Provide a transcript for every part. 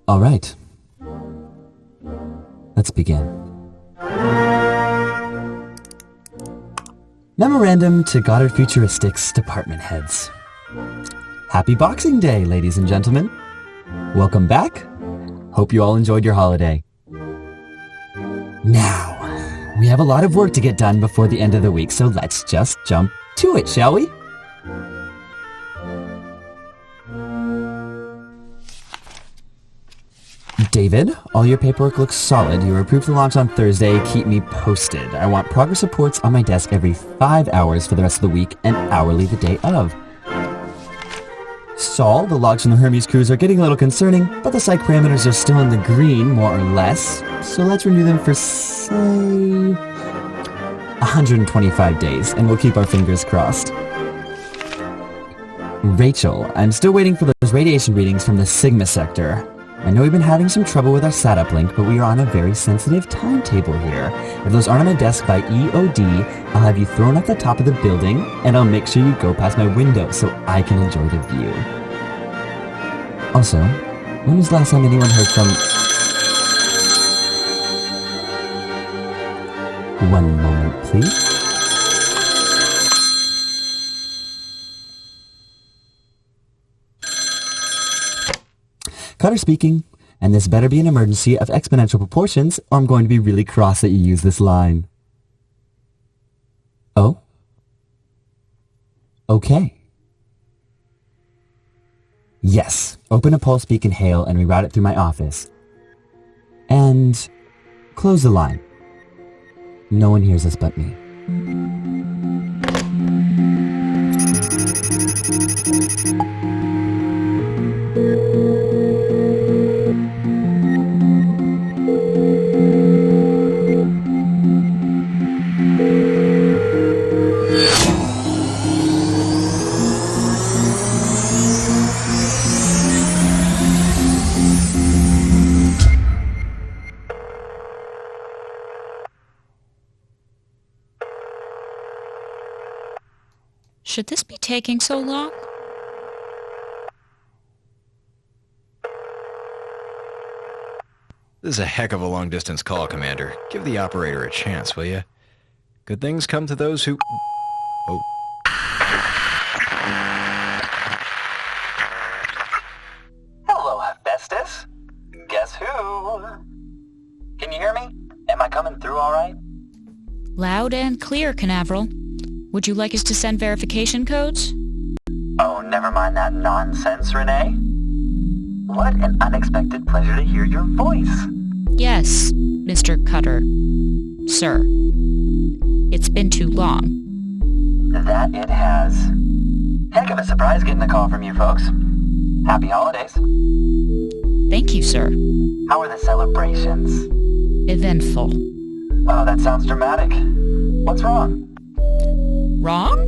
All right. Let's begin. Memorandum to Goddard Futuristics department heads. Happy Boxing Day, ladies and gentlemen. Welcome back. Hope you all enjoyed your holiday. Now, we have a lot of work to get done before the end of the week, so let's just jump to it, shall we? David, all your paperwork looks solid. You were approved to launch on Thursday. Keep me posted. I want progress reports on my desk every 5 hours for the rest of the week and hourly the day of. Saul, the logs from the Hermes cruise are getting a little concerning, but the psych parameters are still in the green, more or less. So let's renew them for, say, 125 days, and we'll keep our fingers crossed. Rachel, I'm still waiting for those radiation readings from the Sigma sector. I know we've been having some trouble with our sat uplink, but we are on a very sensitive timetable here. If those aren't on my desk by EOD, I'll have you thrown off the top of the building, and I'll make sure you go past my window so I can enjoy the view. Also, when was the last time anyone heard from... One moment, please. Cutter speaking, and this better be an emergency of exponential proportions, or I'm going to be really cross that you use this line. Oh? Okay. Yes, open a pulse beacon hail and reroute it through my office. And close the line. No one hears us but me. Should this be taking so long? This is a heck of a long-distance call, Commander. Give the operator a chance, will you? Good things come to those who... Oh. Hello, Hephaestus. Guess who? Can you hear me? Am I coming through all right? Loud and clear, Canaveral. Would you like us to send verification codes? Oh, never mind that nonsense, Renee. What an unexpected pleasure to hear your voice. Yes, Mr. Cutter. Sir. It's been too long. That it has. Heck of a surprise getting a call from you folks. Happy holidays. Thank you, sir. How are the celebrations? Eventful. Oh, that sounds dramatic. What's wrong? Wrong?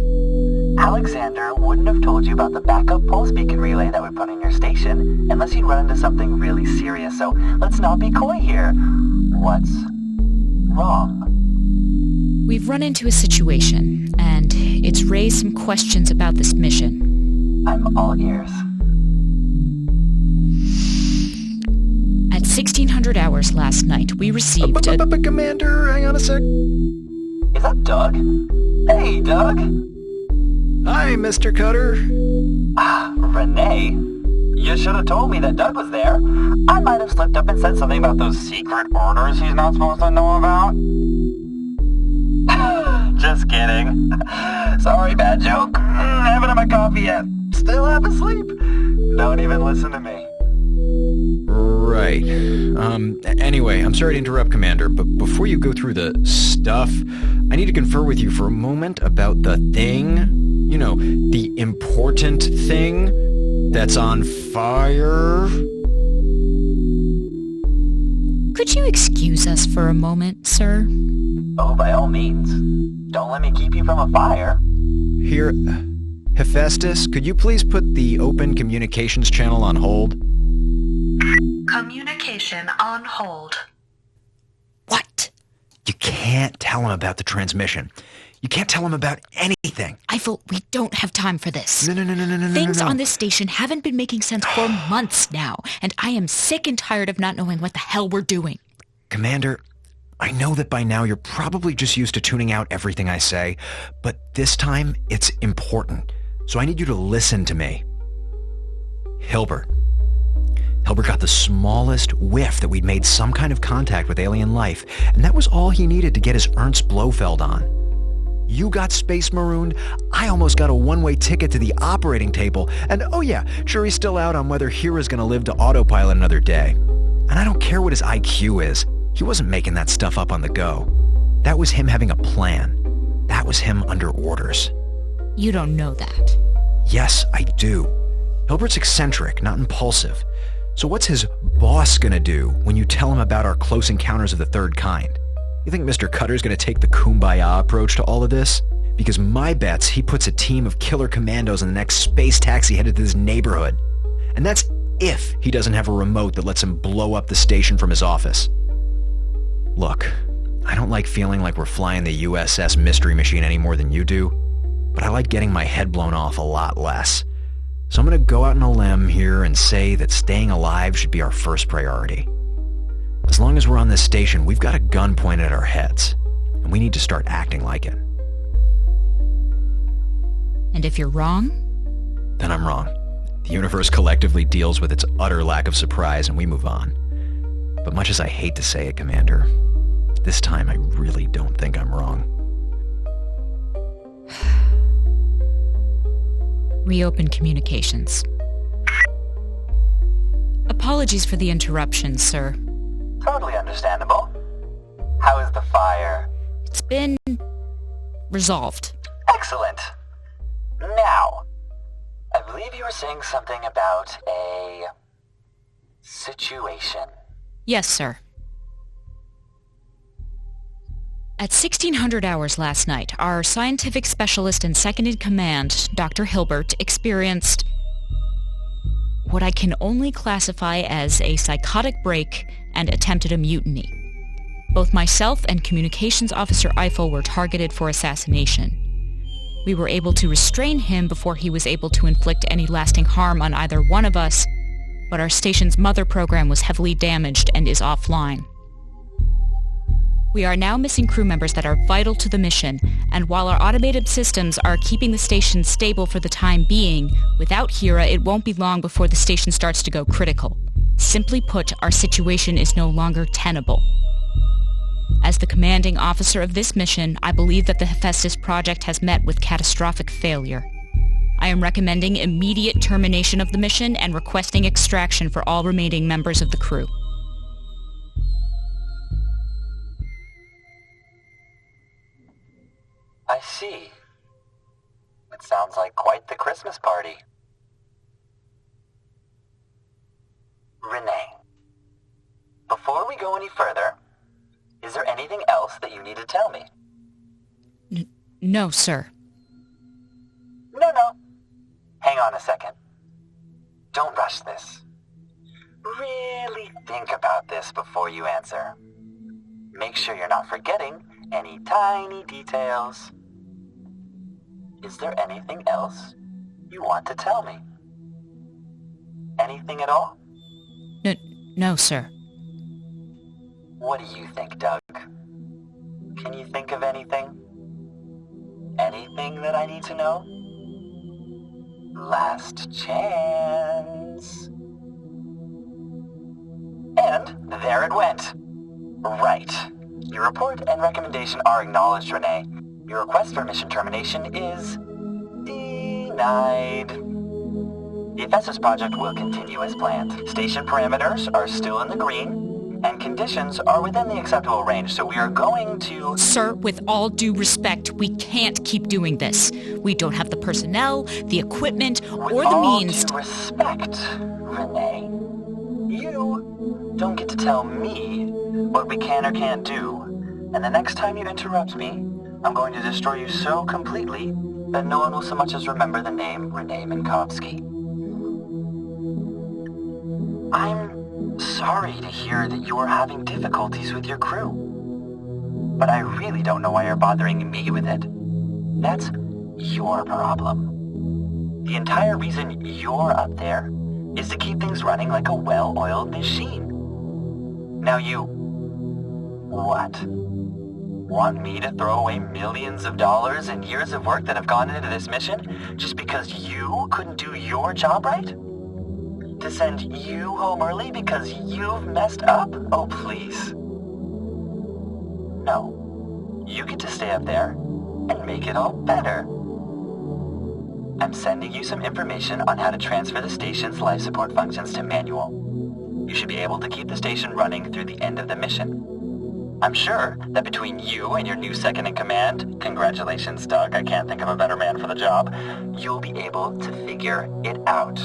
Alexander wouldn't have told you about the backup pulse beacon relay that we put in your station unless you'd run into something really serious, so let's not be coy here. What's wrong? We've run into a situation, and it's raised some questions about this mission. I'm all ears. At 1600 hours last night, we received a... Commander, hang on a sec. Is that Doug? Hey, Doug. Hi, Mr. Cutter. Renee? You should have told me that Doug was there. I might have slipped up and said something about those secret orders he's not supposed to know about. Just kidding. Sorry, bad joke. Haven't had my coffee yet. Still half asleep. Don't even listen to me. Right. Anyway, I'm sorry to interrupt, Commander, but before you go through the stuff, I need to confer with you for a moment about the thing. You know, the important thing that's on fire. Could you excuse us for a moment, sir? Oh, by all means. Don't let me keep you from a fire. Here, Hephaestus, could you please put the open communications channel on hold? Communication on hold. What? You can't tell him about the transmission. You can't tell him about anything. Eiffel, we don't have time for this. No. Things on this station haven't been making sense for months now, and I am sick and tired of not knowing what the hell we're doing. Commander, I know that by now you're probably just used to tuning out everything I say, but this time it's important. So I need you to listen to me. Hilbert got the smallest whiff that we'd made some kind of contact with alien life, and that was all he needed to get his Ernst Blofeld on. You got space marooned, I almost got a one-way ticket to the operating table, and oh yeah, jury's still out on whether Hira's gonna live to autopilot another day. And I don't care what his IQ is, he wasn't making that stuff up on the go. That was him having a plan. That was him under orders. You don't know that. Yes, I do. Hilbert's eccentric, not impulsive. So what's his boss gonna do when you tell him about our close encounters of the third kind? You think Mr. Cutter's gonna take the kumbaya approach to all of this? Because my bet's he puts a team of killer commandos in the next space taxi headed to this neighborhood. And that's if he doesn't have a remote that lets him blow up the station from his office. Look, I don't like feeling like we're flying the USS Mystery Machine any more than you do, but I like getting my head blown off a lot less. So I'm going to go out on a limb here and say that staying alive should be our first priority. As long as we're on this station, we've got a gun pointed at our heads, and we need to start acting like it. And if you're wrong? Then I'm wrong. The universe collectively deals with its utter lack of surprise, and we move on. But much as I hate to say it, Commander, this time I really don't think I'm wrong. Reopen communications. Apologies for the interruption, sir. Totally understandable. How is the fire? It's been resolved. Excellent. Now, I believe you were saying something about a situation. Yes, sir. At 1600 hours last night, our scientific specialist and second-in-command, Dr. Hilbert, experienced what I can only classify as a psychotic break and attempted a mutiny. Both myself and Communications Officer Eiffel were targeted for assassination. We were able to restrain him before he was able to inflict any lasting harm on either one of us, but our station's mother program was heavily damaged and is offline. We are now missing crew members that are vital to the mission, and while our automated systems are keeping the station stable for the time being, without Hira it won't be long before the station starts to go critical. Simply put, our situation is no longer tenable. As the commanding officer of this mission, I believe that the Hephaestus project has met with catastrophic failure. I am recommending immediate termination of the mission and requesting extraction for all remaining members of the crew. I see. It sounds like quite the Christmas party. Renee, before we go any further, is there anything else that you need to tell me? No, sir. No. Hang on a second. Don't rush this. Really think about this before you answer. Make sure you're not forgetting any tiny details. Is there anything else you want to tell me? Anything at all? No, sir. What do you think, Doug? Can you think of anything? Anything that I need to know? Last chance. And there it went. Right. Your report and recommendation are acknowledged, Renee. Your request for mission termination is denied. The Hephaestus project will continue as planned. Station parameters are still in the green, and conditions are within the acceptable range, so we are going to... Sir, with all due respect, we can't keep doing this. We don't have the personnel, the equipment, or the means... With all due respect, Renee, you don't get to tell me what we can or can't do. And the next time you interrupt me, I'm going to destroy you so completely that no one will so much as remember the name Renee Minkowski. I'm sorry to hear that you are having difficulties with your crew, but I really don't know why you're bothering me with it. That's your problem. The entire reason you're up there is to keep things running like a well-oiled machine. Now you... what? Want me to throw away millions of dollars and years of work that have gone into this mission just because you couldn't do your job right? To send you home early because you've messed up? Oh, please. No. You get to stay up there and make it all better. I'm sending you some information on how to transfer the station's life support functions to manual. You should be able to keep the station running through the end of the mission. I'm sure that between you and your new second-in-command, congratulations, Doug, I can't think of a better man for the job, you'll be able to figure it out.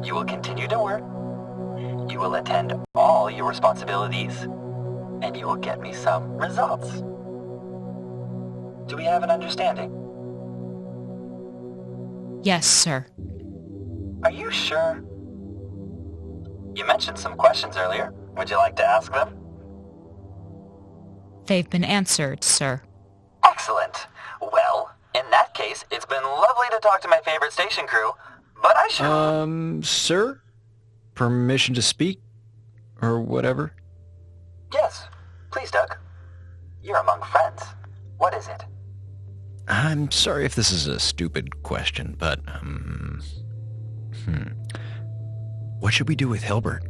You will continue to work, you will attend all your responsibilities, and you will get me some results. Do we have an understanding? Yes, sir. Are you sure? You mentioned some questions earlier. Would you like to ask them? They've been answered, sir. Excellent. Well, in that case, it's been lovely to talk to my favorite station crew, but I should... Sir? Permission to speak? Or whatever? Yes. Please, Doug. You're among friends. What is it? I'm sorry if this is a stupid question, but, what should we do with Hilbert?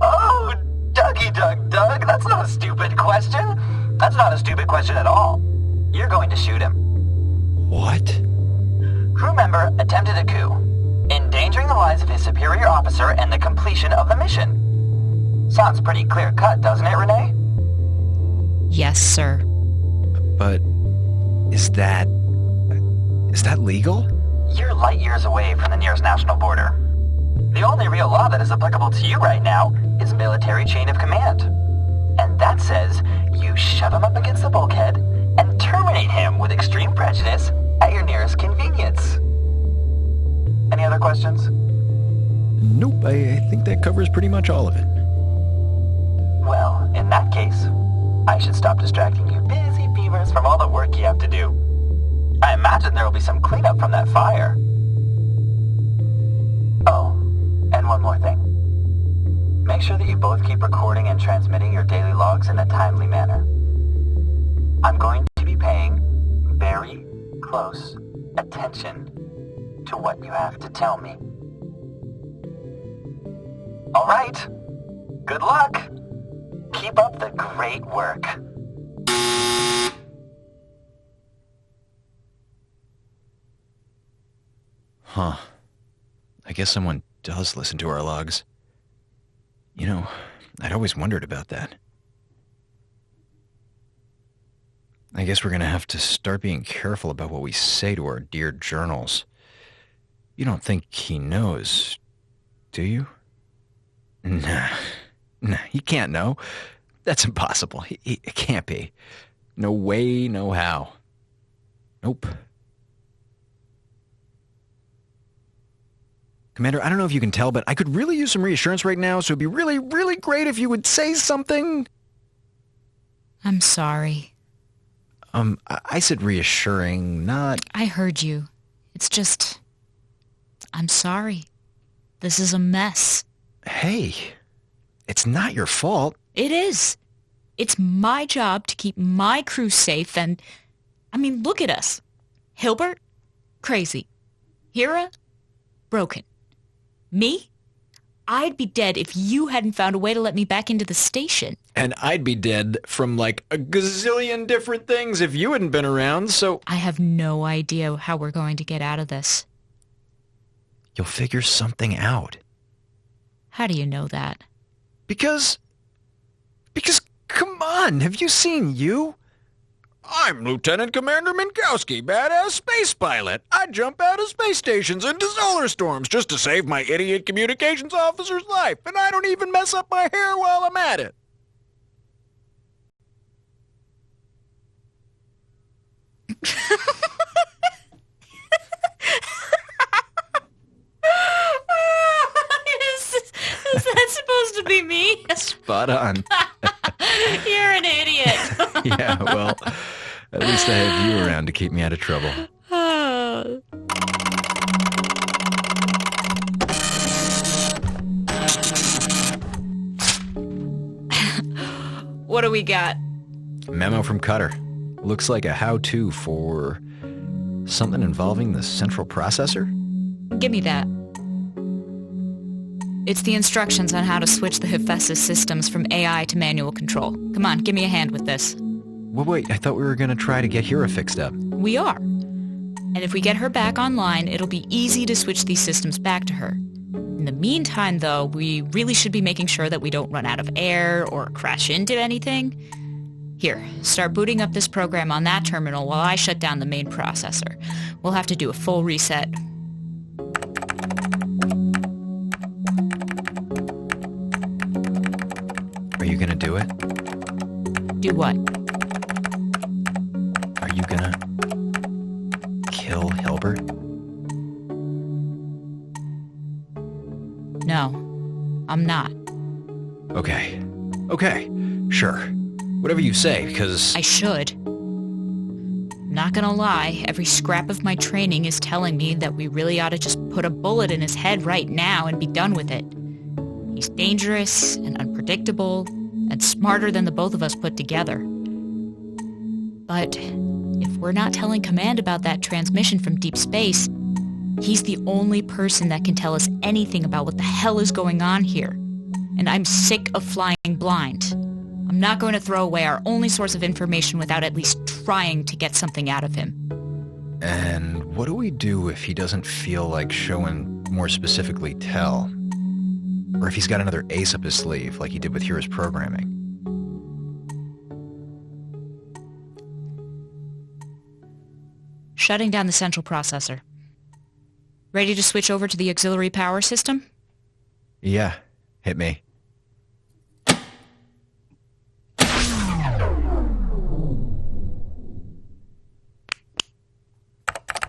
Oh, Dougie Doug, that's not a stupid question. That's not a stupid question at all. You're going to shoot him. What? Crew member attempted a coup, endangering the lives of his superior officer and the completion of the mission. Sounds pretty clear-cut, doesn't it, Renee? Yes, sir. But is that legal? You're light years away from the nearest national border. The only real law that is applicable to you right now is military chain of command. And that says you shove him up against the bulkhead and terminate him with extreme prejudice at your nearest convenience. Any other questions? Nope, I think that covers pretty much all of it. Well, in that case, I should stop distracting you busy beavers from all the work you have to do. I imagine there will be some cleanup from that fire. Oh, and one more thing. Make sure that you both keep recording and transmitting your daily logs in a timely manner. I'm going to be paying very close attention to what you have to tell me. All right. Good luck. Keep up the great work. Huh. I guess someone does listen to our logs. You know, I'd always wondered about that. I guess we're gonna have to start being careful about what we say to our dear journals. You don't think he knows, do you? Nah, he can't know. That's impossible. It can't be. No way, no how. Nope. Commander, I don't know if you can tell, but I could really use some reassurance right now, so it'd be really, really great if you would say something. I'm sorry. I said reassuring, not... I heard you. It's just... I'm sorry. This is a mess. Hey, it's not your fault. It is. It's my job to keep my crew safe and... I mean, look at us. Hilbert? Crazy. Hira? Broken. Me? I'd be dead if you hadn't found a way to let me back into the station. And I'd be dead from like a gazillion different things if you hadn't been around, so... I have no idea how we're going to get out of this. You'll figure something out. How do you know that? Because, come on, have you seen you? I'm Lieutenant Commander Minkowski, badass space pilot. I jump out of space stations into solar storms just to save my idiot communications officer's life, and I don't even mess up my hair while I'm at it. Is that Spot on. You're an idiot. Yeah, well, at least I have you around to keep me out of trouble. What do we got? Memo from Cutter. Looks like a how-to for something involving the central processor? Give me that. It's the instructions on how to switch the Hephaestus systems from AI to manual control. Come on, give me a hand with this. Well, wait, I thought we were going to try to get Hira fixed up. We are. And if we get her back online, it'll be easy to switch these systems back to her. In the meantime, though, we really should be making sure that we don't run out of air or crash into anything. Here, start booting up this program on that terminal while I shut down the main processor. We'll have to do a full reset. Are you gonna do it? Do what? Are you gonna kill Hilbert? No, I'm not. Okay, sure. Whatever you say, because... I should. I'm not gonna lie, every scrap of my training is telling me that we really ought to just put a bullet in his head right now and be done with it. He's dangerous and unpredictable and smarter than the both of us put together. But if we're not telling Command about that transmission from deep space, he's the only person that can tell us anything about what the hell is going on here. And I'm sick of flying blind. I'm not going to throw away our only source of information without at least trying to get something out of him. And what do we do if he doesn't feel like showing more specifically tell? Or if he's got another ace up his sleeve, like he did with Hira's programming? Shutting down the central processor. Ready to switch over to the auxiliary power system? Yeah, hit me.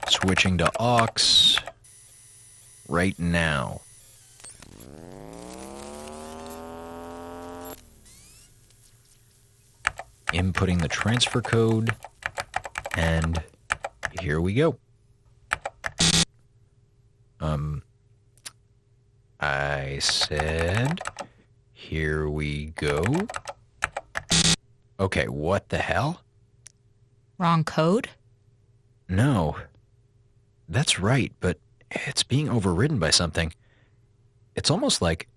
Switching to aux right now. Inputting the transfer code, and here we go. I said, here we go. Okay, what the hell? Wrong code? No. That's right, but it's being overridden by something. It's almost like...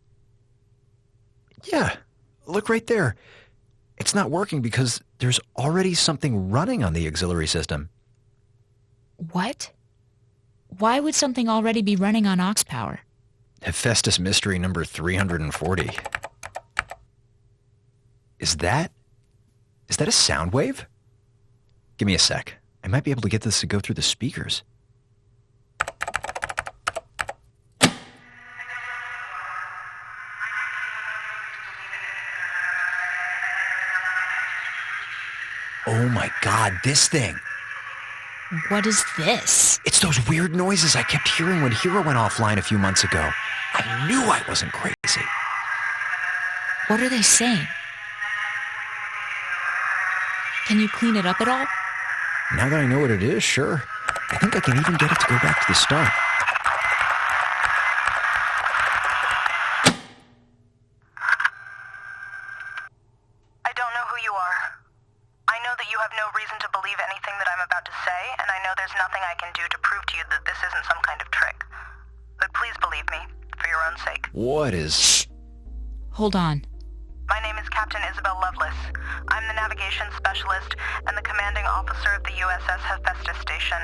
Yeah, look right there. It's not working because there's already something running on the auxiliary system. What? Why would something already be running on aux power? Hephaestus mystery number 340. Is that a sound wave? Give me a sec. I might be able to get this to go through the speakers. Oh my God, this thing. What is this? It's those weird noises I kept hearing when Hira went offline a few months ago. I knew I wasn't crazy. What are they saying? Can you clean it up at all? Now that I know what it is, sure. I think I can even get it to go back to the start. I don't know who you are. I know that you have no reason to believe anything that I'm about to say, and I know there's nothing I can do to prove to you that this isn't some kind of trick. But please believe me, for your own sake. What is... Hold on. My name is Captain Isabel Lovelace. I'm the navigation specialist and the commanding officer of the USS Hephaestus station.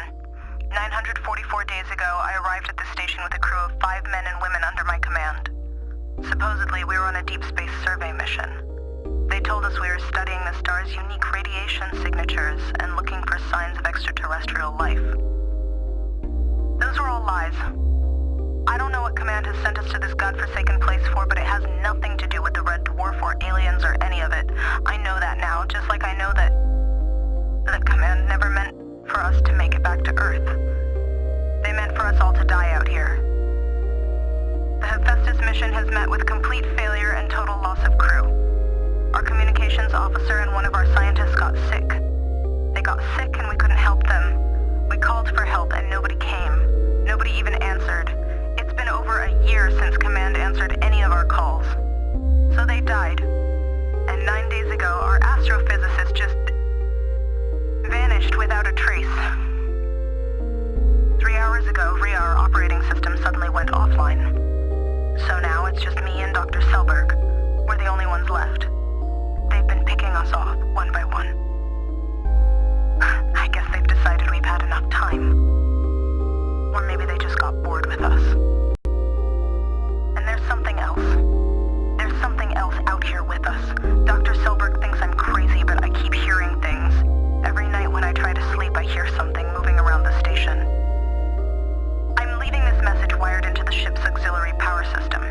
944 days ago, I arrived at the station with a crew of 5 men and women under my command. Supposedly, we were on a deep space survey mission. They told us we were studying the star's unique radiation signatures and looking for signs of extraterrestrial life. Those were all lies. I don't know what Command has sent us to this godforsaken place for, but it has nothing to do with the Red Dwarf or aliens or any of it. I know that now, just like I know that Command never meant for us to make it back to Earth. They meant for us all to die out here. The Hephaestus mission has met with complete failure and total loss of crew. Our communications officer and one of our scientists got sick. They got sick and we couldn't help them. We called for help and nobody came. Nobody even answered. It's been over a year since Command answered any of our calls. So they died. And 9 days ago, our astrophysicist just vanished without a trace. 3 hours ago, our operating system suddenly went offline. So now it's just me and Dr. Selberg. We're the only ones left. They've been picking us off, one by one. I guess they've decided we've had enough time. Or maybe they just got bored with us. And there's something else. There's something else out here with us. Dr. Selberg thinks I'm crazy, but I keep hearing things. Every night when I try to sleep, I hear something moving around the station. I'm leaving this message wired into the ship's auxiliary power system.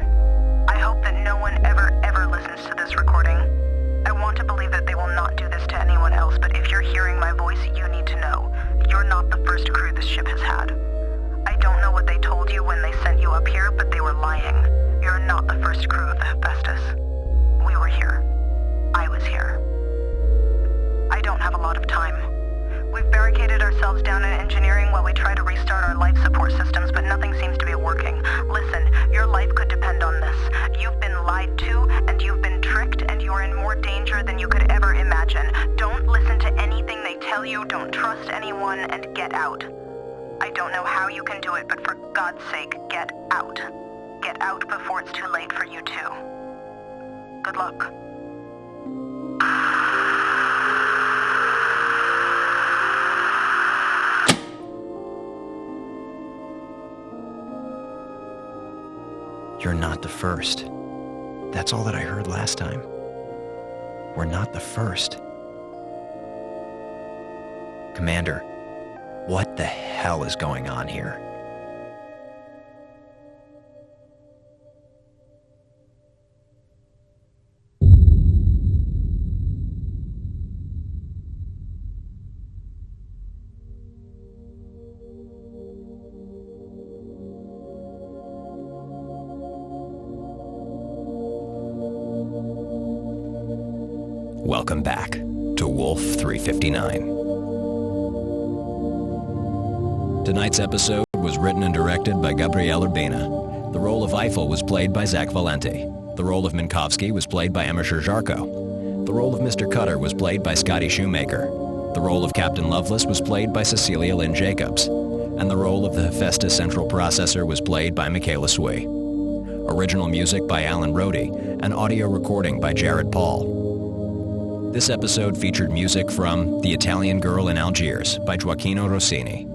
I hope that no one ever listens to this recording. I want to believe that they will not do this to anyone else, but if you're hearing my voice, you need to know. You're not the first crew this ship has had. I don't know what they told you when they sent you up here, but they were lying. You're not the first crew of the Hephaestus. We were here. I was here. I don't have a lot of time. We've barricaded ourselves down in engineering while we try to restart our life support systems, but nothing seems to be working. Listen, your life could depend on this. You've been lied to, and you've been tricked, and you're in more danger than you could ever imagine. Don't listen to anything they tell you, don't trust anyone, and get out. I don't know how you can do it, but for God's sake, get out. Get out before it's too late for you too. Good luck. You're not the first. That's all that I heard last time. We're not the first. Commander, what the hell is going on here? Welcome back to Wolf 359. Tonight's episode was written and directed by Gabriele Urbina. The role of Eiffel was played by Zach Valenti. The role of Minkowski was played by Emma Jarko. The role of Mr. Cutter was played by Scotty Shoemaker. The role of Captain Lovelace was played by Cecilia Lynn Jacobs. And the role of the Hephaestus Central Processor was played by Michaela Swee. Original music by Alan Rohde, and audio recording by Jared Paul. This episode featured music from The Italian Girl in Algiers by Gioacchino Rossini.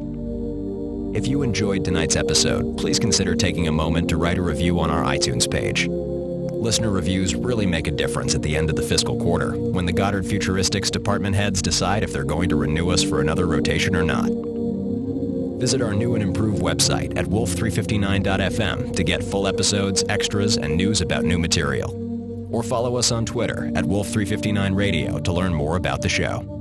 If you enjoyed tonight's episode, please consider taking a moment to write a review on our iTunes page. Listener reviews really make a difference at the end of the fiscal quarter, when the Goddard Futuristics department heads decide if they're going to renew us for another rotation or not. Visit our new and improved website at wolf359.fm to get full episodes, extras, and news about new material. Or follow us on Twitter at Wolf359Radio to learn more about the show.